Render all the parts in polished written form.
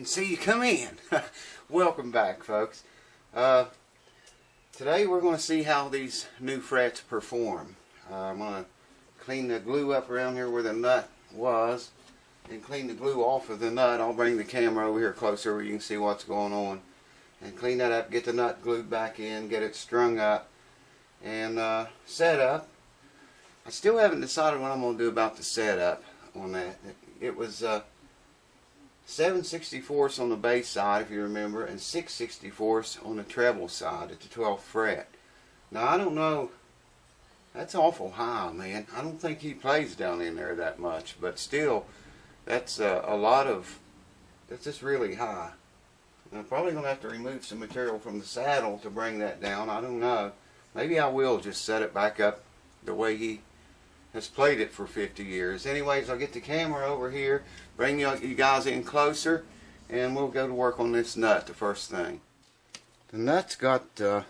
Didn't see you come in. Welcome back, folks. Today we're going to see how these new frets perform. I'm going to clean the glue up around here where the nut was and clean the glue off of the nut. I'll bring the camera over here closer where you can see what's going on. And clean that up, get the nut glued back in, get it strung up and set up. I still haven't decided what I'm going to do about the setup on that. It was 7/64 on the bass side, if you remember, and 6/64 on the treble side at the 12th fret. Now I don't know, that's awful high, man. I don't think he plays down in there that much, but still, that's a lot of, that's just really high. And I'm probably going to have to remove some material from the saddle to bring that down. I don't know. Maybe I will just set it back up the way he has played it for 50 years. Anyways, I'll get the camera over here, bring you guys in closer, and we'll go to work on this nut the first thing. The nut's got, I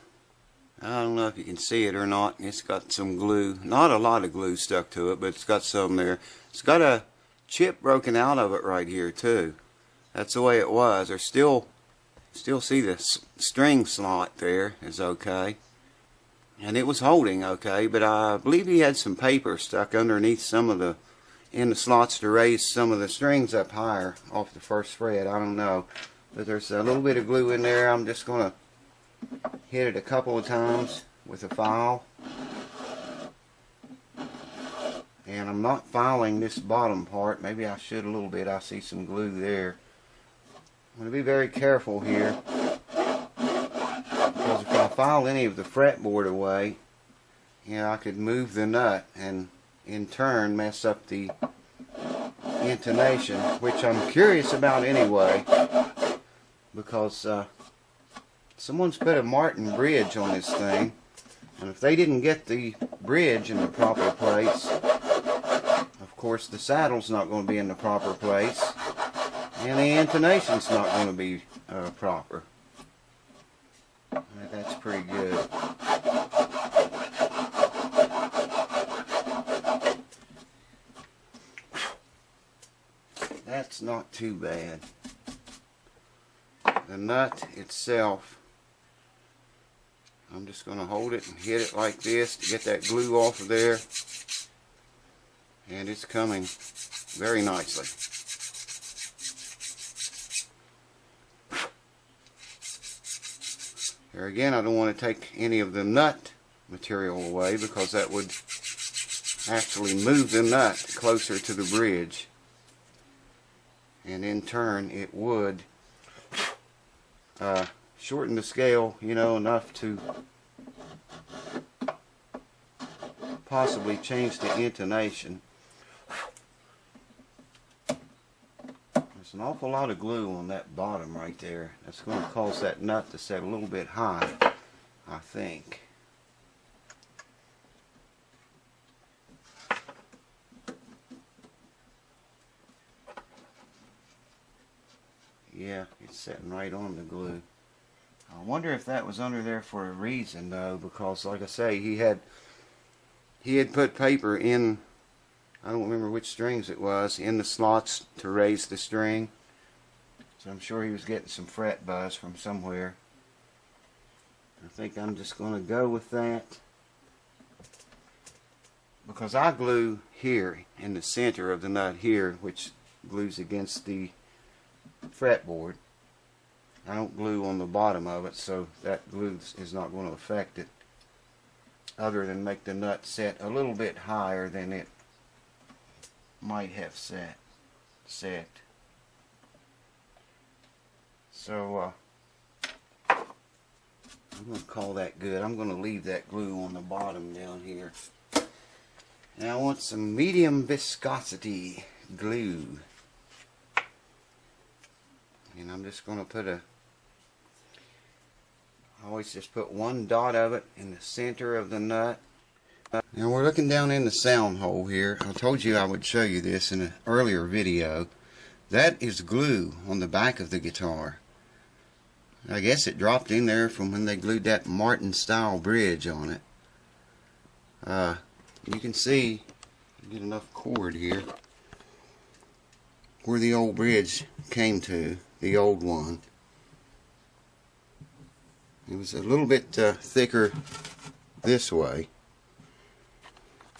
don't know if you can see it or not, it's got some glue, not a lot of glue stuck to it, but it's got some there. It's got a chip broken out of it right here too. That's the way it was. There's still see the string slot there is okay. And it was holding okay, but I believe he had some paper stuck underneath some of the, in the slots to raise some of the strings up higher off the first fret. I don't know. But there's a little bit of glue in there. I'm just going to hit it a couple of times with a file. And I'm not filing this bottom part. Maybe I should a little bit. I see some glue there. I'm going to be very careful here. Because if I file any of the fretboard away, you know, I could move the nut and in turn mess up the intonation, which I'm curious about anyway, because someone's put a Martin bridge on this thing, and if they didn't get the bridge in the proper place, of course the saddle's not going to be in the proper place, and the intonation's not going to be proper. That's pretty good. That's not too bad. The nut itself, I'm just going to hold it and hit it like this to get that glue off of there. And it's coming very nicely. There again, I don't want to take any of the nut material away because that would actually move the nut closer to the bridge. And in turn, it would shorten the scale, you know, enough to possibly change the intonation. There's an awful lot of glue on that bottom right there. That's going to cause that nut to set a little bit high, I think. Yeah, it's setting right on the glue. I wonder if that was under there for a reason though, because like I say, he had put paper in, I don't remember which strings it was, in the slots to raise the string. So I'm sure he was getting some fret buzz from somewhere. I think I'm just going to go with that. Because I glue here in the center of the nut here, which glues against the fretboard. I don't glue on the bottom of it, so that glue is not going to affect it, other than make the nut set a little bit higher than it might have set. So I'm going to call that good. I'm going to leave that glue on the bottom down here. And I want some medium viscosity glue. And I'm just going to put I always just put one dot of it in the center of the nut. Now we're looking down in the sound hole here. I told you I would show you this in an earlier video. That is glue on the back of the guitar. I guess it dropped in there from when they glued that Martin style bridge on it. You can see, get enough cord here, where the old bridge came to. the old one. It was a little bit thicker this way.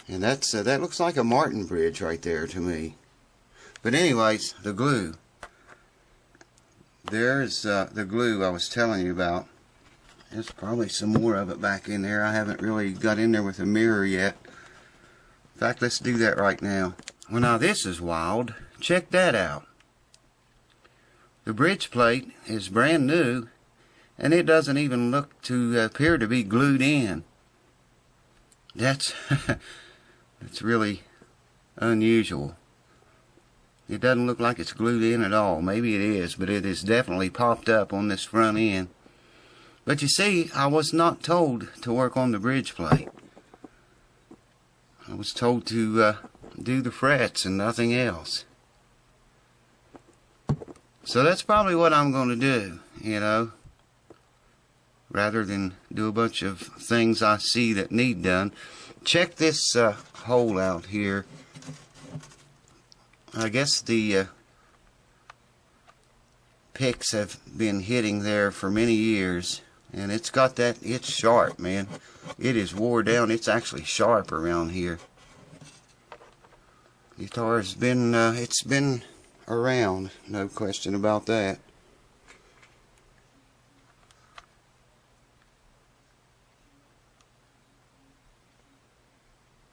And that looks like a Martin bridge right there to me. But anyways, the glue. There's the glue I was telling you about. There's probably some more of it back in there. I haven't really got in there with a mirror yet. In fact, let's do that right now. Well, now this is wild. Check that out. The bridge plate is brand new, and it doesn't even look to appear to be glued in. That's that's really unusual. It doesn't look like it's glued in at all. Maybe it is, but it is definitely popped up on this front end. But you see, I was not told to work on the bridge plate. I was told to do the frets and nothing else. So that's probably what I'm going to do, you know, rather than do a bunch of things I see that need done. Check this hole out here. I guess the picks have been hitting there for many years, and it's got that, it's sharp, man. It is wore down. It's actually sharp around here. Guitar has been, it's been around, no question about that.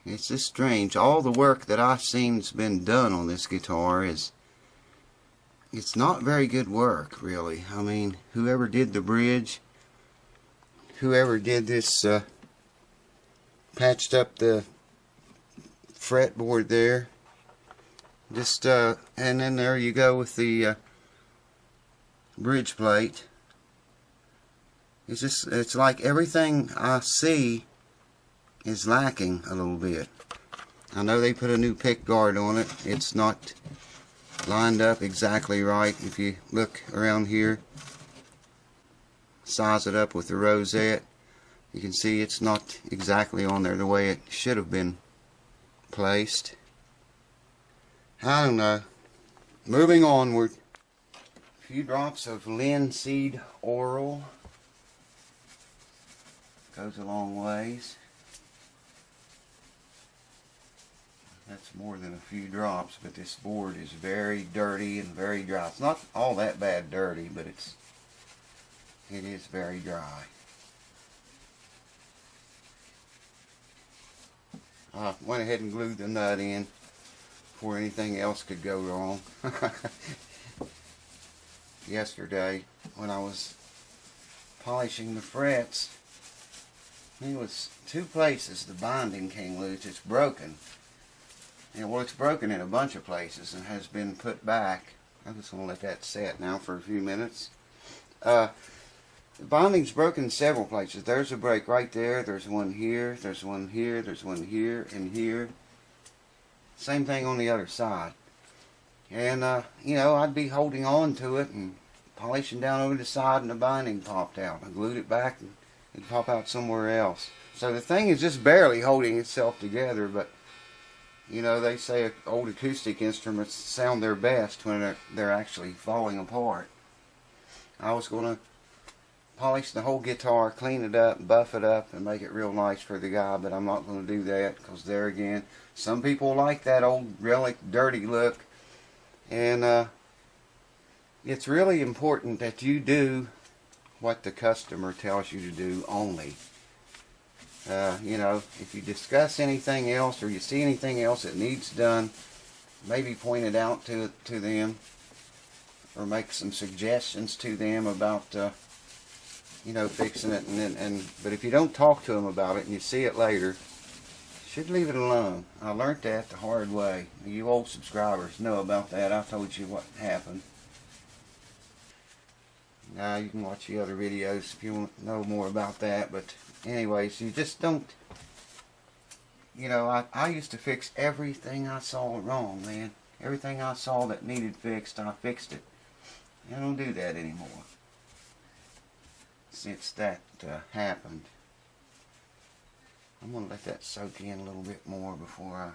It's just strange. All the work that I've seen's been done on this guitar is, it's not very good work, really. I mean, whoever did the bridge, whoever did this, patched up the fretboard there, just, and then there you go with the bridge plate. It's just, it's like everything I see is lacking a little bit. I know they put a new pick guard on it. It's not lined up exactly right. If you look around here, size it up with the rosette, you can see it's not exactly on there the way it should have been placed. I don't know. Moving onward. A few drops of linseed oil. Goes a long ways. That's more than a few drops, but this board is very dirty and very dry. It's not all that bad dirty, but it is very dry. I went ahead and glued the nut in before anything else could go wrong. Yesterday, when I was polishing the frets, it was two places the binding came loose. It's broken. And well, it's broken in a bunch of places and has been put back. I'm just going to let that set now for a few minutes. The binding's broken in several places. There's a break right there. There's one here. There's one here. There's one here and here. Same thing on the other side. And, you know, I'd be holding on to it and polishing down over the side and the binding popped out. I glued it back and it'd pop out somewhere else. So the thing is just barely holding itself together, but you know, they say old acoustic instruments sound their best when they're actually falling apart. I was going to polish the whole guitar, clean it up, buff it up, and make it real nice for the guy, but I'm not going to do that because there again, some people like that old relic dirty look, and it's really important that you do what the customer tells you to do only. You know, if you discuss anything else or you see anything else that needs done, maybe point it out to them or make some suggestions to them about, you know, fixing it. But if you don't talk to them about it and you see it later, you should leave it alone. I learned that the hard way. You old subscribers know about that. I told you what happened. Now you can watch the other videos if you want to know more about that, but anyways, you just don't, you know, I used to fix everything I saw wrong, man. Everything I saw that needed fixed, I fixed it. I don't do that anymore since that happened. I'm going to let that soak in a little bit more before I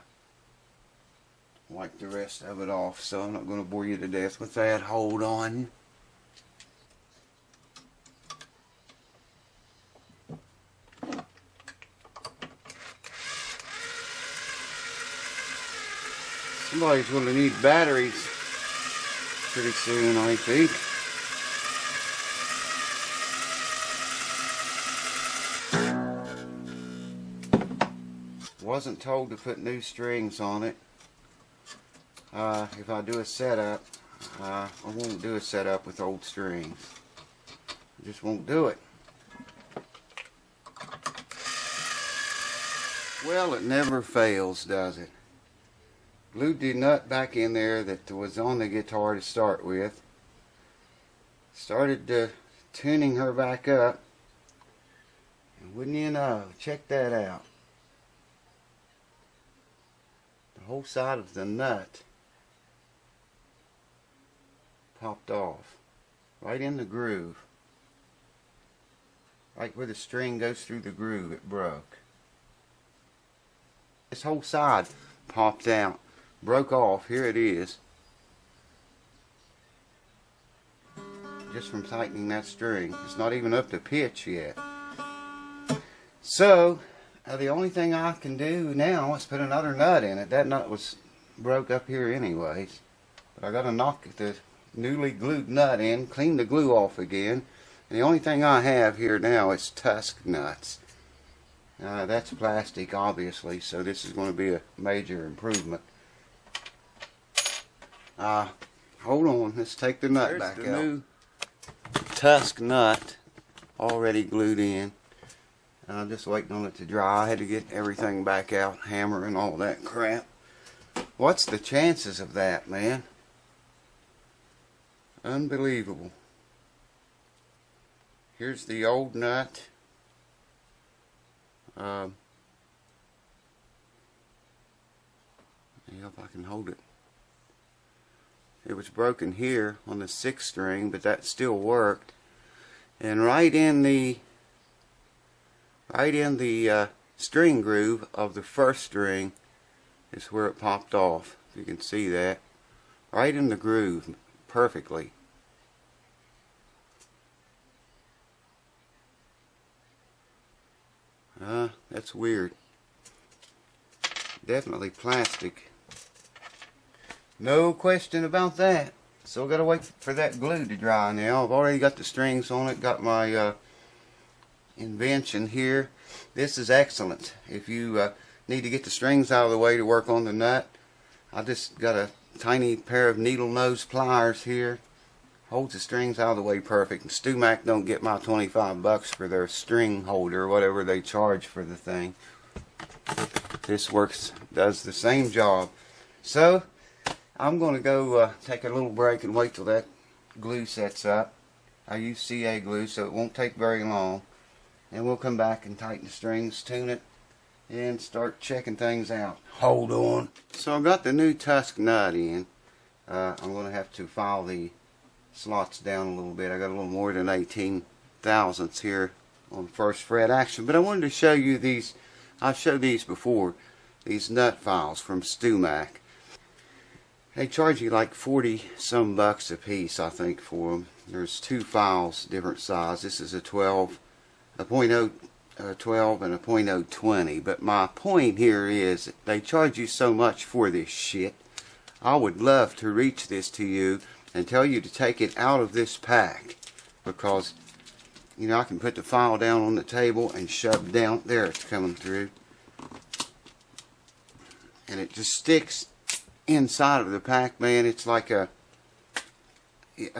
wipe the rest of it off, so I'm not going to bore you to death with that. Hold on. Somebody's going to need batteries pretty soon, I think. Wasn't told to put new strings on it. If I do a setup, I won't do a setup with old strings. I just won't do it. Well, it never fails, does it? Glued the nut back in there that was on the guitar to start with. Started tuning her back up. And wouldn't you know, check that out. The whole side of the nut popped off. Right in the groove. Right where the string goes through the groove, it broke. This whole side popped out. Broke off. Here it is. Just from tightening that string. It's not even up to pitch yet. So, the only thing I can do now is put another nut in it. That nut was broke up here anyways. But I got to knock the newly glued nut in, clean the glue off again. And the only thing I have here now is tusk nuts. That's plastic, obviously, so this is going to be a major improvement. Hold on, let's take the nut back out. New tusk nut already glued in. I'm just waiting on it to dry. I had to get everything back out, hammer and all that crap. What's the chances of that, man? Unbelievable. Here's the old nut. Yeah, if I can hold it. It was broken here on the 6th string, but that still worked. And right in the string groove of the 1st string is where it popped off. If you can see that. Right in the groove, perfectly. That's weird. Definitely plastic. No question about that. Still gotta wait for that glue to dry now. I've already got the strings on it. Got my invention here. This is excellent. If you need to get the strings out of the way to work on the nut, I just got a tiny pair of needle nose pliers here. Holds the strings out of the way perfect. And StewMac don't get my 25 bucks for their string holder, whatever they charge for the thing. This does the same job. So I'm going to go take a little break and wait till that glue sets up. I use CA glue, so it won't take very long. And we'll come back and tighten the strings, tune it, and start checking things out. Hold on. So I got the new tusk nut in. I'm going to have to file the slots down a little bit. I got a little more than 18 thousandths here on the 1st fret action. But I wanted to show you these. I've showed these before. These nut files from StewMac. They charge you like 40 some bucks a piece, I think, for them. There's 2 files, different size. This is a 12, a .012 and a .020. But my point here is they charge you so much for this shit. I would love to reach this to you and tell you to take it out of this pack, because you know I can put the file down on the table and shove down there. It's coming through, and it just sticks inside of the pack, man. It's like a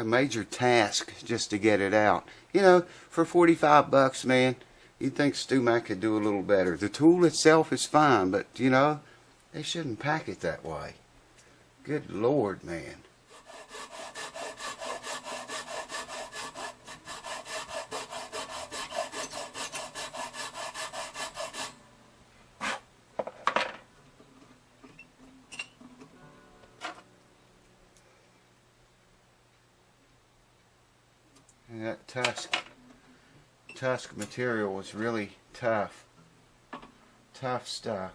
major task just to get it out. You know, for 45 bucks, man, you'd think StewMac could do a little better. The tool itself is fine, but you know, they shouldn't pack it that way. Good Lord, man. And that tusk material was really tough. Tough stuff.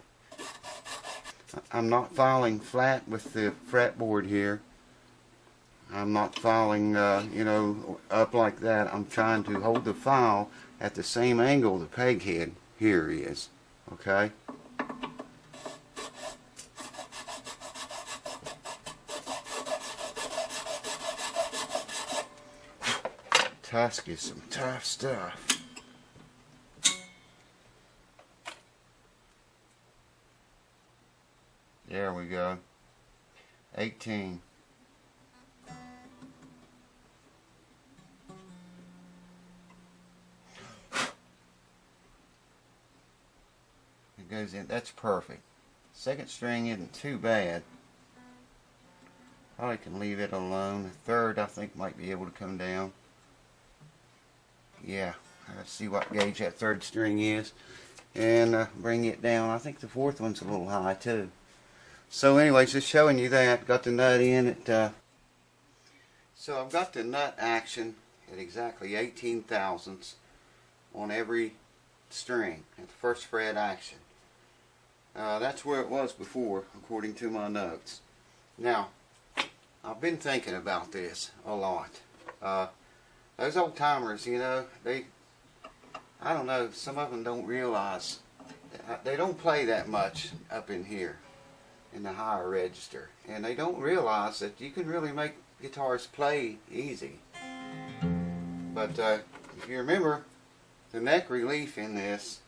I'm not filing flat with the fretboard here. I'm not filing, you know, up like that. I'm trying to hold the file at the same angle the peg head here is. Okay? Tusk is some tough stuff. There we go. 18. It goes in. That's perfect. Second string isn't too bad. Probably can leave it alone. The third I think might be able to come down. Yeah, let's see what gauge that third string is and bring it down. I think the fourth one's a little high too. So anyways, just showing you that. Got the nut in it. So I've got the nut action at exactly 18 thousandths on every string at the first fret action. That's where it was before, according to my notes. Now, I've been thinking about this a lot. Those old timers, you know, I don't know, some of them don't realize, they don't play that much up in here in the higher register, and they don't realize that you can really make guitars play easy. But if you remember, the neck relief in this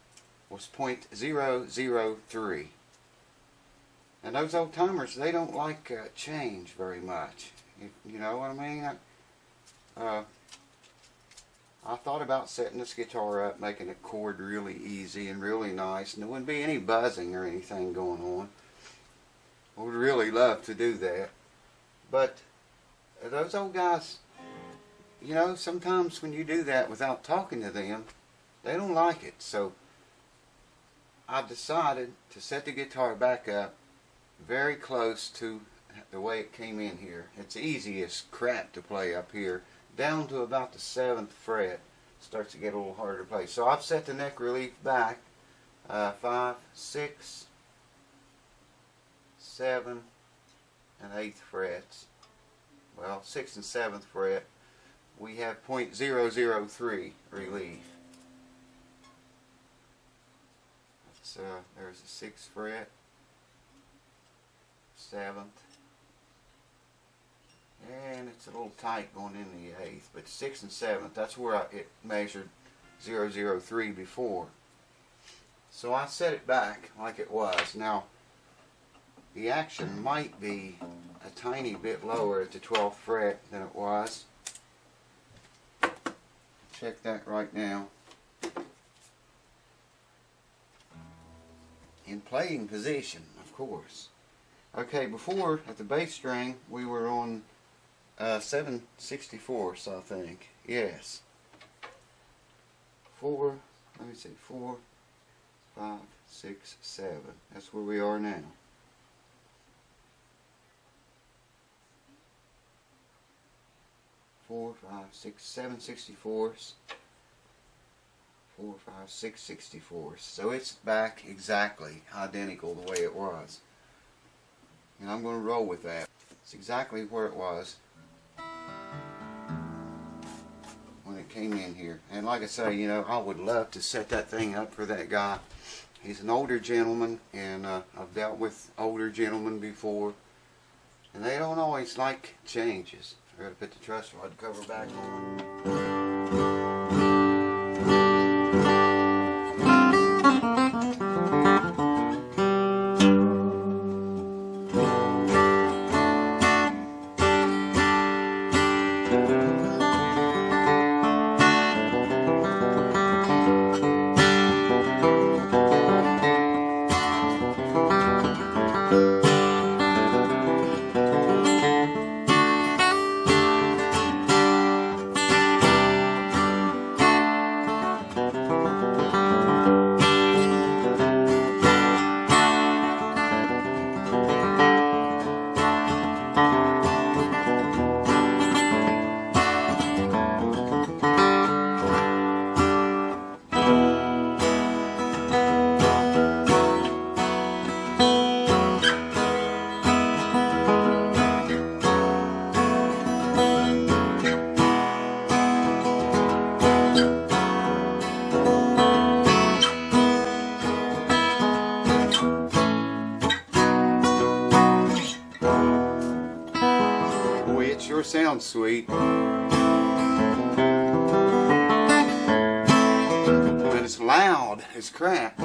was 0.003, and those old timers, they don't like change very much. You know what I mean? I thought about setting this guitar up, making a chord really easy and really nice, and there wouldn't be any buzzing or anything going on. I would really love to do that. But those old guys, you know, sometimes when you do that without talking to them, they don't like it. So I decided to set the guitar back up very close to the way it came in here. It's easy as crap to play up here. Down to about the 7th fret starts to get a little harder to play. So I've set the neck relief back 5, 6, 7, and 8th frets. Well, 6th and 7th fret, we have 0.003 relief. That's, there's the 6th fret, 7th, and it's a little tight going in the 8th, but 6th and 7th, that's where it measured 003 before. So I set it back like it was. Now, the action might be a tiny bit lower at the 12th fret than it was. Check that right now. In playing position, of course. Okay, before at the bass string we were on 7/64, I think. Yes. 4, let me see, 4, 5, 6, 7. That's where we are now. 4, 5, 6, 7 64s. 4, 5, 6 64s. So it's back exactly identical the way it was. And I'm going to roll with that. It's exactly where it was when it came in here. And like I say, you know, I would love to set that thing up for that guy. He's an older gentleman, and I've dealt with older gentlemen before, and they don't always like changes. I gotta put the truss rod cover back on. Sounds sweet. loud as crap.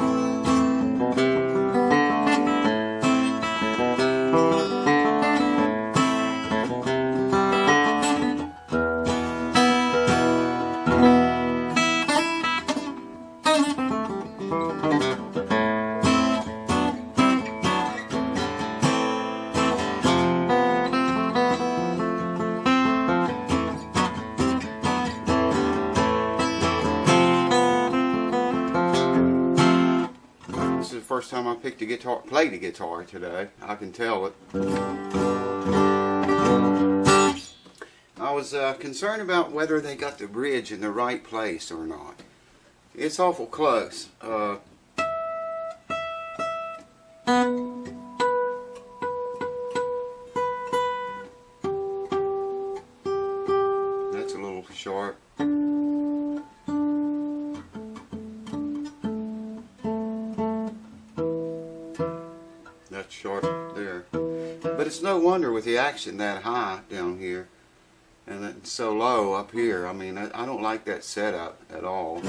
First time I picked a guitar, played a guitar today. I can tell it. I was concerned about whether they got the bridge in the right place or not. It's awful close. That's a little sharp. That's sharp there. But it's no wonder with the action that high down here and then so low up here. I mean, I don't like that setup at all.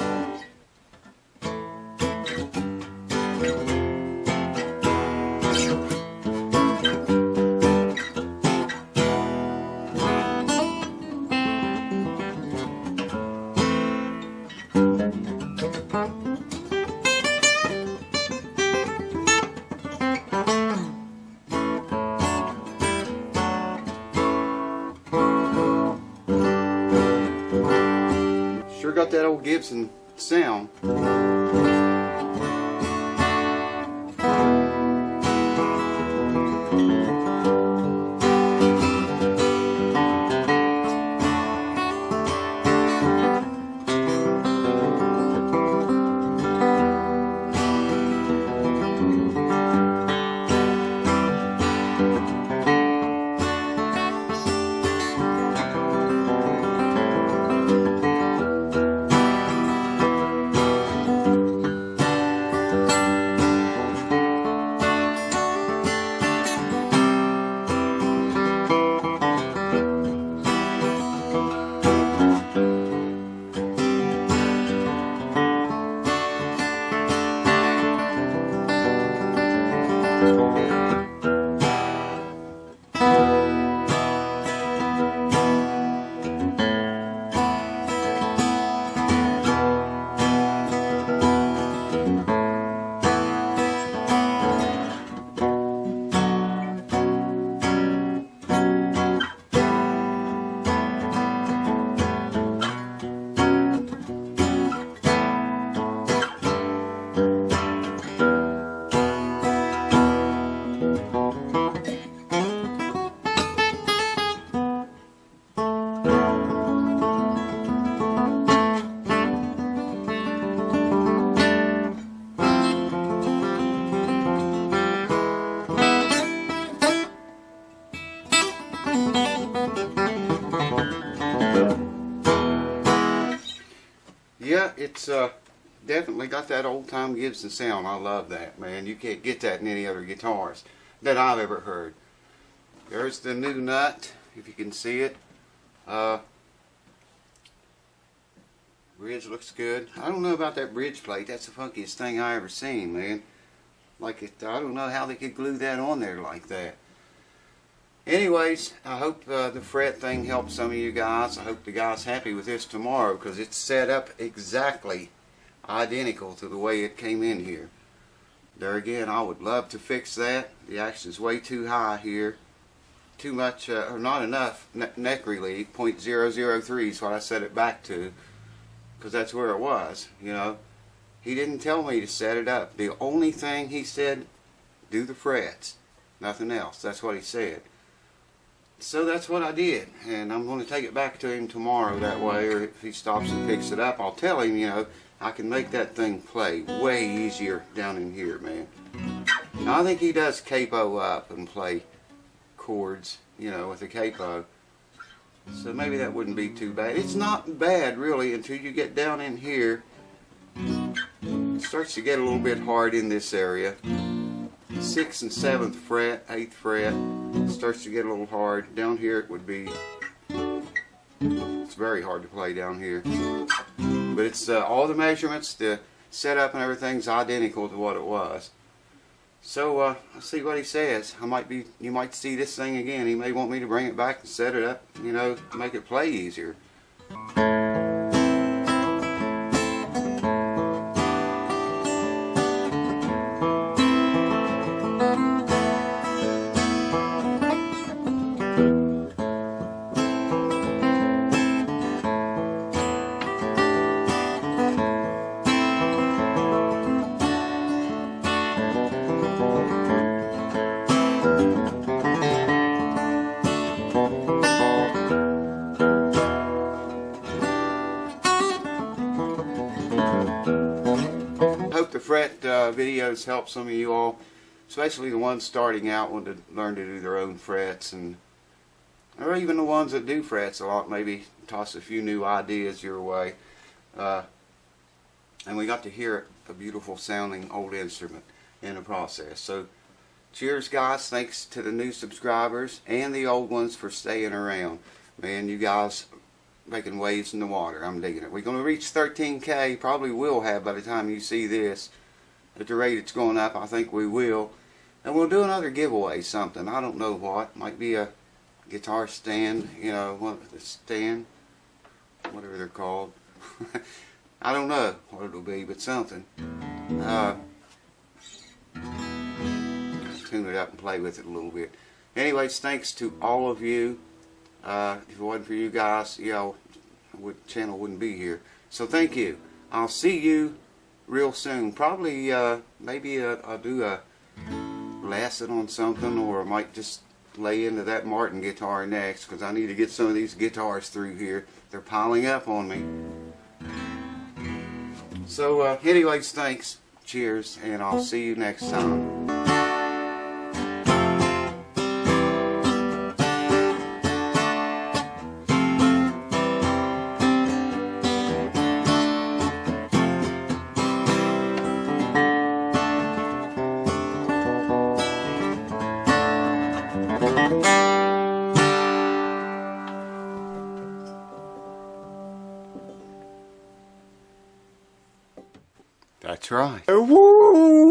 Sure got that old Gibson sound. Yeah, it's definitely got that old-time Gibson sound. I love that, man. You can't get that in any other guitars that I've ever heard. There's the new nut, if you can see it. Bridge looks good. I don't know about that bridge plate. That's the funkiest thing I ever seen, man. Like I don't know how they could glue that on there like that. Anyways, I hope the fret thing helped some of you guys. I hope the guy's happy with this tomorrow because it's set up exactly identical to the way it came in here. There again, I would love to fix that. The action's way too high here. Too much, or not enough neck relief. 0.003 is what I set it back to because that's where it was, you know. He didn't tell me to set it up. The only thing he said, do the frets. Nothing else. That's what he said. So that's what I did, and I'm going to take it back to him tomorrow that way, or if he stops and picks it up, I'll tell him, you know, I can make that thing play way easier down in here, man. Now, I think he does capo up and play chords, you know, with a capo. So maybe that wouldn't be too bad. It's not bad, really, until you get down in here. It starts to get a little bit hard in this area. 6th and 7th fret, 8th fret, starts to get a little hard. Down here it would be, it's very hard to play down here. But it's all the measurements, the setup and everything's identical to what it was. So I'll see what he says. You might see this thing again. He may want me to bring it back and set it up, you know, make it play easier. Hope the fret videos help some of you all, especially the ones starting out, want to learn to do their own frets, or even the ones that do frets a lot, maybe toss a few new ideas your way. And we got to hear a beautiful sounding old instrument in the process. So cheers guys, thanks to the new subscribers and the old ones for staying around. Man, you guys making waves in the water. I'm digging it. We're going to reach 13K, probably will have by the time you see this. At the rate it's going up, I think we will. And we'll do another giveaway, something. I don't know what. Might be a guitar stand, you know, the stand, whatever they're called. I don't know what it'll be, but something. Tune it up and play with it a little bit. Anyways, thanks to all of you. If it wasn't for you guys, you know, the channel wouldn't be here. So thank you. I'll see you real soon. Probably, maybe I'll do a lesson on something, or I might just lay into that Martin guitar next, because I need to get some of these guitars through here. They're piling up on me. So anyways, thanks. Cheers, and I'll see you next time. That's right. Woo!